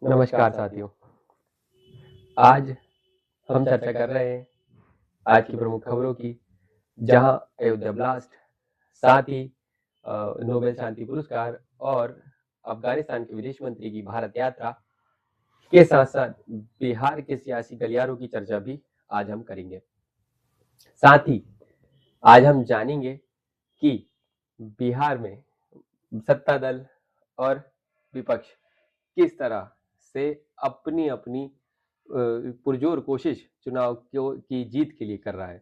नमस्कार साथियों। आज हम चर्चा कर रहे हैं आज की प्रमुख खबरों की, जहां अयोध्या ब्लास्ट, साथ ही नोबेल शांति पुरस्कार और अफगानिस्तान के विदेश मंत्री की भारत यात्रा के साथ-साथ बिहार के सियासी गलियारों की चर्चा भी आज हम करेंगे। साथ ही आज हम जानेंगे कि बिहार में सत्ता दल और विपक्ष किस तरह से अपनी-अपनी पुरजोर कोशिश चुनाव की जीत के लिए कर रहा है।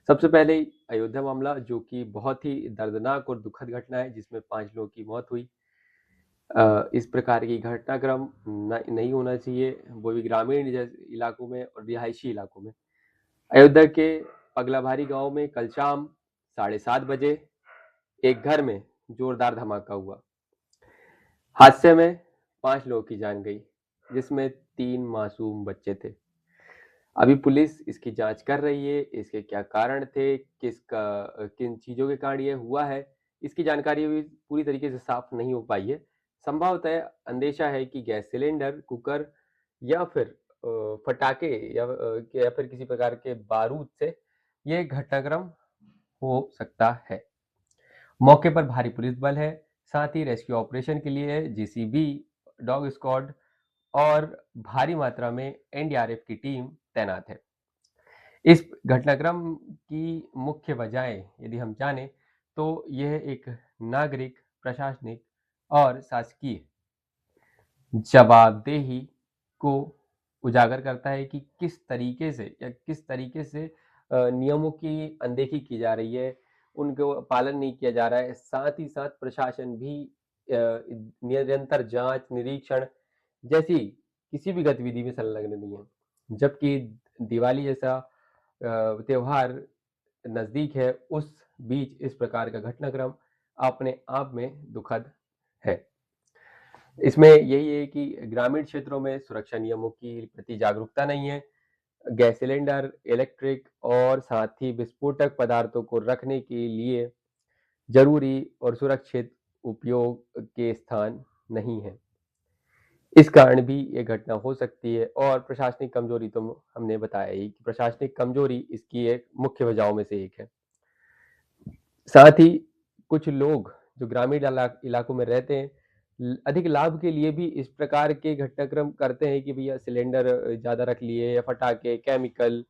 सबसे पहले अयोध्या मामला, जो कि बहुत ही दर्दनाक और दुखद घटना है, जिसमें 5 लोगों की मौत हुई। इस प्रकार की घटनाक्रम नहीं होना चाहिए, वो भी ग्रामीण जैसे इलाकों में और रिहायशी इलाकों में। अयोध्या के पगलाभारी गांव में कल शाम 7:30 बजे एक घर में जोरदार धमाका हुआ। हादसे में 5 लोगों की जान गई, जिसमें 3 मासूम बच्चे थे। अभी पुलिस इसकी जांच कर रही है, इसके क्या कारण थे, किन चीज़ों के कारण ये हुआ है, इसकी जानकारी अभी पूरी तरीके से साफ नहीं हो पाई है। संभवतः अंदेशा है कि गैस सिलेंडर, कुकर या फिर पटाखे या फिर किसी प्रकार के बारूद से ये घटनाक्रम हो सकता है। मौके पर भारी पुलिस बल है, साथ ही रेस्क्यू ऑपरेशन के लिए जेसीबी, डॉग स्क्वाड और भारी मात्रा में एनडीआरएफ की टीम तैनात है। इस घटनाक्रम की मुख्य वजहें यदि हम जानें, तो यह एक नागरिक, प्रशासनिक और शासकीय जवाबदेही को उजागर करता है कि किस तरीके से या किस तरीके से नियमों की अनदेखी की जा रही है, उनको पालन नहीं किया जा रहा है। साथ ही साथ प्रशासन भी निरंतर जांच, निरीक्षण जैसी किसी भी गतिविधि में संलग्न नहीं है। जबकि दिवाली जैसा त्योहार नज़दीक है, उस बीच इस प्रकार का घटनाक्रम अपने आप में दुखद है। इसमें यही है कि ग्रामीण क्षेत्रों में सुरक्षा नियमों की प्रति जागरूकता नहीं है। गैस सिलेंडर, इलेक्ट्रिक और साथ ही विस्फोटक पदार्थों को रखने के लिए ज़रूरी और सुरक्षित उपयोग के स्थान नहीं है। इस कारण भी ये घटना हो सकती है और प्रशासनिक कमजोरी तो हमने बताया ही कि प्रशासनिक कमजोरी इसकी एक मुख्य वजहों में से एक है। साथ ही कुछ लोग जो ग्रामीण इलाकों में रहते हैं, अधिक लाभ के लिए भी इस प्रकार के घटनाक्रम करते हैं कि भैया सिलेंडर ज़्यादा रख लिए या पटाखे, केमिकल,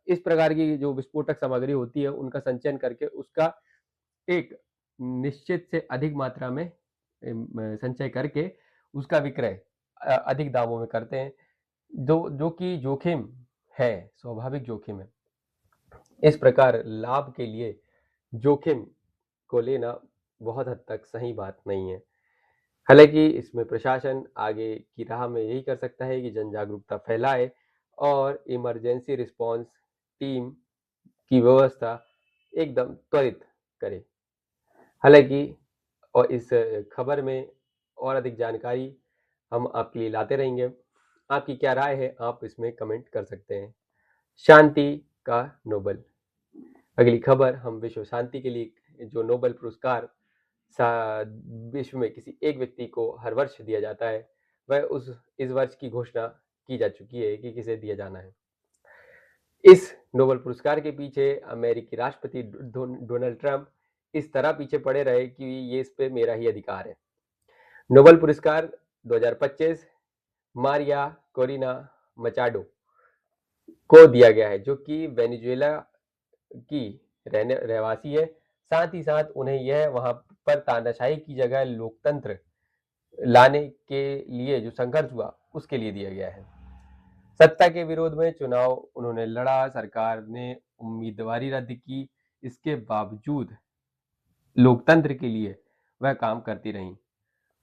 इस प्रकार की जो विस्फोटक सामग्री होती है, उनका संचयन करके उसका एक निश्चित से अधिक मात्रा में संचय करके उसका विक्रय अधिक दामों में करते हैं, जो कि जोखिम है, स्वाभाविक जोखिम है। इस प्रकार लाभ के लिए जोखिम को लेना बहुत हद तक सही बात नहीं है। हालाँकि इसमें प्रशासन आगे की राह में यही कर सकता है कि जन जागरूकता फैलाए और इमरजेंसी रिस्पॉन्स टीम की व्यवस्था एकदम त्वरित करे। हालाँकि और इस खबर में और अधिक जानकारी हम आपके लिए लाते रहेंगे। आपकी क्या राय है? आप इसमें कमेंट कर सकते हैं। शांति का नोबेल। अगली खबर, हम विश्व शांति के लिए जो नोबेल पुरस्कार विश्व में किसी एक व्यक्ति को हर वर्ष दिया जाता है, वह इस वर्ष की घोषणा की जा चुकी है कि किसे दिया जाना है। इस नोबेल पुरस्कार के पीछे अमेरिकी राष्ट्रपति डोनाल्ड ट्रंप इस तरह पीछे पड़े रहे कि ये इस पे मेरा ही अधिकार है। नोबेल पुरस्कार 2025 मारिया कोरिना मचाडो को दिया गया है, जो कि वेनेजुएला की रहवासी है। साथ ही साथ उन्हें यह वहां पर तानाशाही की जगह लोकतंत्र लाने के लिए जो संघर्ष हुआ, उसके लिए दिया गया है। सत्ता के विरोध में चुनाव उन्होंने लड़ा, सरकार ने उम्मीदवारी रद्द की, इसके बावजूद लोकतंत्र के लिए वह काम करती रहीं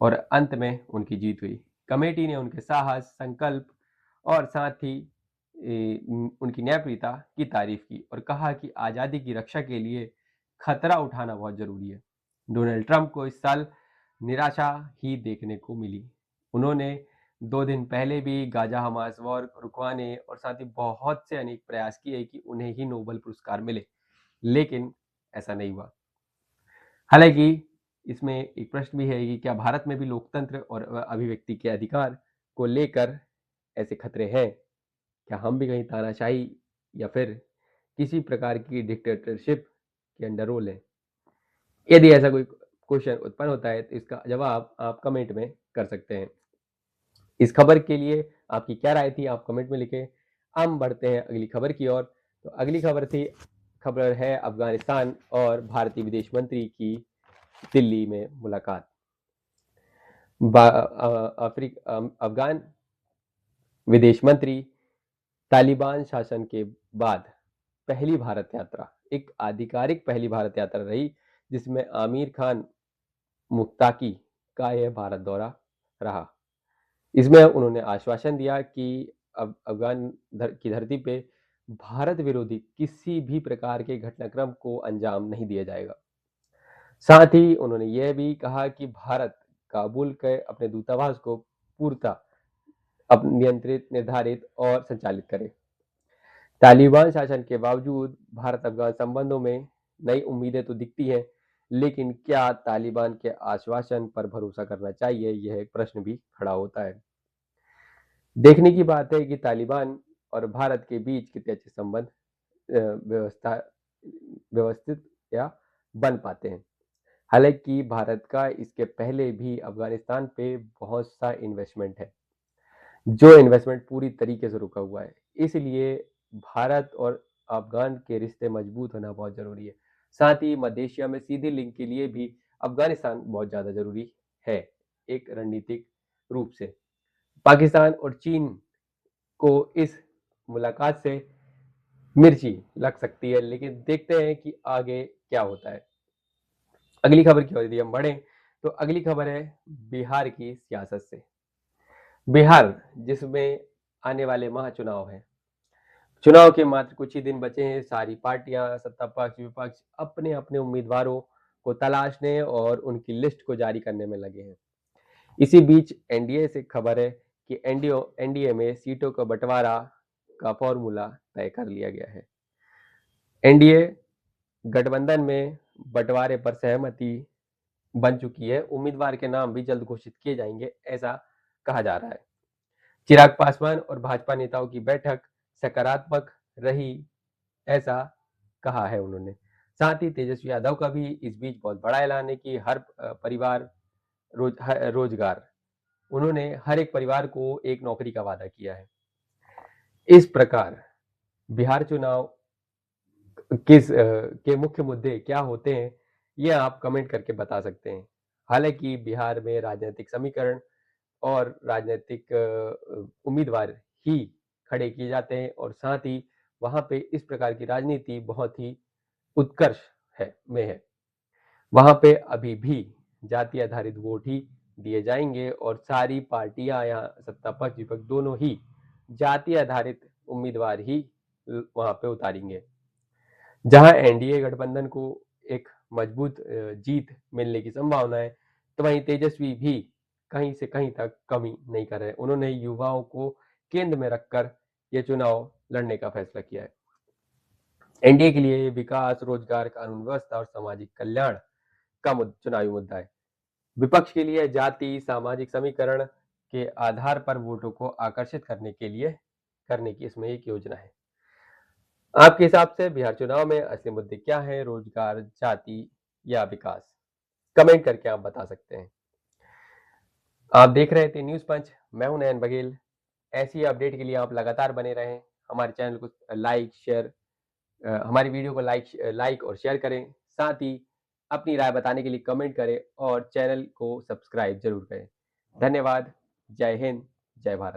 और अंत में उनकी जीत हुई। कमेटी ने उनके साहस, संकल्प और साथ ही उनकी न्यायप्रियता की तारीफ की और कहा कि आज़ादी की रक्षा के लिए खतरा उठाना बहुत जरूरी है। डोनाल्ड ट्रंप को इस साल निराशा ही देखने को मिली। उन्होंने 2 दिन पहले भी गाजा हमास वॉर रुकवाने और साथ ही बहुत से अनेक प्रयास किए कि उन्हें ही नोबेल पुरस्कार मिले, लेकिन ऐसा नहीं हुआ। हालांकि इसमें एक प्रश्न भी है कि क्या भारत में भी लोकतंत्र और अभिव्यक्ति के अधिकार को लेकर ऐसे खतरे हैं? क्या हम भी कहीं तानाशाही या फिर किसी प्रकार की डिक्टेटरशिप के अंडर रोल हैं? यदि ऐसा कोई क्वेश्चन उत्पन्न होता है तो इसका जवाब आप कमेंट में कर सकते हैं। इस खबर के लिए आपकी क्या राय थी आप कमेंट में लिखें। हम बढ़ते हैं अगली खबर की ओर। तो अगली खबर है अफगानिस्तान और भारतीय विदेश मंत्री की दिल्ली में मुलाकात। अफगान विदेश मंत्री तालिबान शासन के बाद पहली भारत यात्रा, एक आधिकारिक पहली भारत यात्रा रही जिसमें आमिर खान मुत्ताकी का यह भारत दौरा रहा। इसमें उन्होंने आश्वासन दिया कि अब की धरती पे भारत विरोधी किसी भी प्रकार के घटनाक्रम को अंजाम नहीं दिया जाएगा। साथ ही उन्होंने यह भी कहा कि भारत काबुल के अपने दूतावास को पूर्णतः नियंत्रित, निर्धारित और संचालित करे। तालिबान शासन के बावजूद भारत अफगान संबंधों में नई उम्मीदें तो दिखती हैं, लेकिन क्या तालिबान के आश्वासन पर भरोसा करना चाहिए, यह एक प्रश्न भी खड़ा होता है। देखने की बात है कि तालिबान और भारत के बीच कितने अच्छे संबंध व्यवस्थित या बन पाते हैं। हालांकि भारत का इसके पहले भी अफगानिस्तान पे बहुत सा इन्वेस्टमेंट है, जो इन्वेस्टमेंट पूरी तरीके से रुका हुआ है। इसलिए भारत और अफगान के रिश्ते मजबूत होना बहुत जरूरी है। साथ ही मध्य एशिया में सीधे लिंक के लिए भी अफगानिस्तान बहुत ज्यादा जरूरी है, एक रणनीतिक रूप से। पाकिस्तान और चीन को इस मुलाकात से मिर्ची लग सकती है, लेकिन देखते हैं कि आगे क्या होता है। अगली खबर की ओर यदि हम बढ़ें तो अगली खबर है बिहार की सियासत से। बिहार जिसमें आने वाले महाचुनाव है, चुनाव के मात्र कुछ ही दिन बचे हैं। सारी पार्टियां, सत्ता पक्ष विपक्ष अपने अपने उम्मीदवारों को तलाशने और उनकी लिस्ट को जारी करने में लगे हैं। इसी बीच एनडीए से खबर है कि एनडीए में सीटों का बंटवारा का फॉर्मूला तय कर लिया गया है। एनडीए गठबंधन में बंटवारे पर सहमति बन चुकी है। उम्मीदवार के नाम भी जल्द घोषित किए जाएंगे, ऐसा कहा जा रहा है। चिराग पासवान और भाजपा नेताओं की बैठक सकारात्मक रही, ऐसा कहा है उन्होंने। साथ ही तेजस्वी यादव का भी इस बीच बहुत बड़ा ऐलान है कि हर परिवार रोजगार, उन्होंने हर एक परिवार को एक नौकरी का वादा किया है। इस प्रकार बिहार चुनाव के मुख्य मुद्दे क्या होते हैं, ये आप कमेंट करके बता सकते हैं। हालांकि बिहार में राजनीतिक समीकरण और राजनीतिक उम्मीदवार ही खड़े किए जाते हैं और साथ ही वहां पे इस प्रकार की राजनीति बहुत ही उत्कर्ष है। वहां पे अभी भी जाति आधारित वोट ही दिए जाएंगे और सारी पार्टियां या सत्ता पक्ष विपक्ष दोनों ही जाति आधारित उम्मीदवार ही वहां पे उतारेंगे। जहां एनडीए गठबंधन को एक मजबूत जीत मिलने की संभावना है, तो वहीं तेजस्वी भी कहीं से कहीं तक कमी नहीं कर रहे। उन्होंने युवाओं को केंद्र में रखकर ये चुनाव लड़ने का फैसला किया है। एनडीए के लिए विकास, रोजगार, कानून व्यवस्था और सामाजिक कल्याण का चुनावी मुद्दा है। विपक्ष के लिए जाति, सामाजिक समीकरण के आधार पर वोटों को आकर्षित करने की इसमें एक योजना है। आपके हिसाब से बिहार चुनाव में असली मुद्दे क्या हैं? रोजगार, जाति या विकास? कमेंट करके आप बता सकते हैं। आप देख रहे थे न्यूज पंच, मैं हूं नयन बघेल। ऐसी अपडेट के लिए आप लगातार बने रहें। हमारे चैनल को लाइक शेयर हमारी वीडियो को लाइक और शेयर करें। साथ ही अपनी राय बताने के लिए कमेंट करें और चैनल को सब्सक्राइब जरूर करें। धन्यवाद। जय हिंद, जय भारत।